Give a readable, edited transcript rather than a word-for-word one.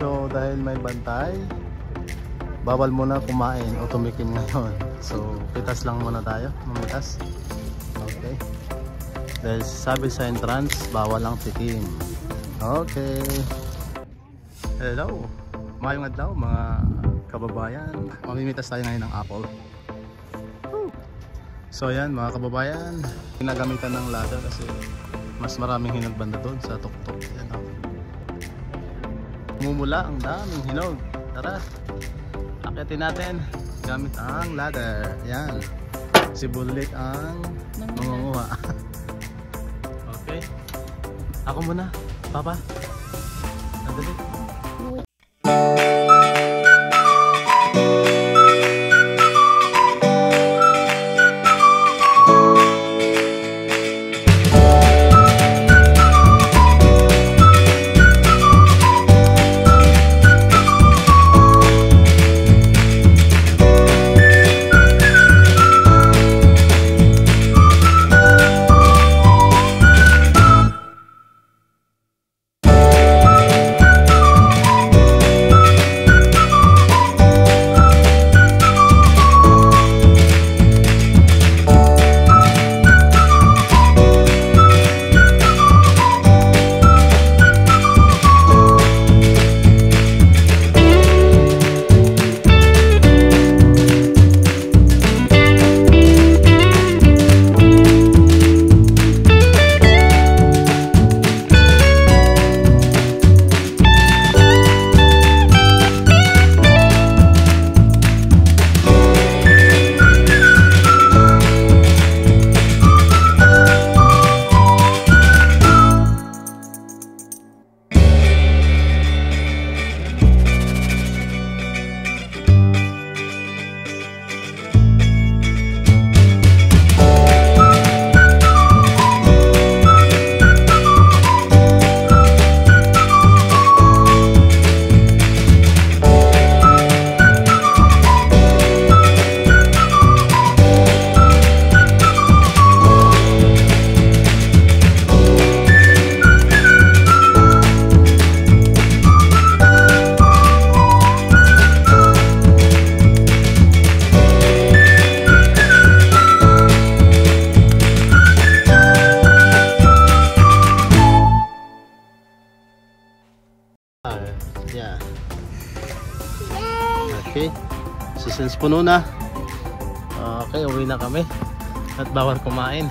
So dahil may bantay, bawal muna kumain o tumikim ngayon. So pitas lang muna tayo, mamitas. Okay. Dahil sabi sa entrance, bawal lang tikim. Okay. Hello. Mayong adlaw mga kababayan. Mamimitas tayo ngayon ng apple. So yan mga kababayan, ginagamitan ng ladder kasi mas maraming hinog banda doon sa tuktok. Yan, oh. Mumula ang daming hinog. Tara, akitin natin gamit ang ladder. Yan, si Bulik ang mangunguha. Okay, ako muna, Papa. Nadali. Yeah. Okay. So since puno na, okay, uwi na kami at bawal kumain.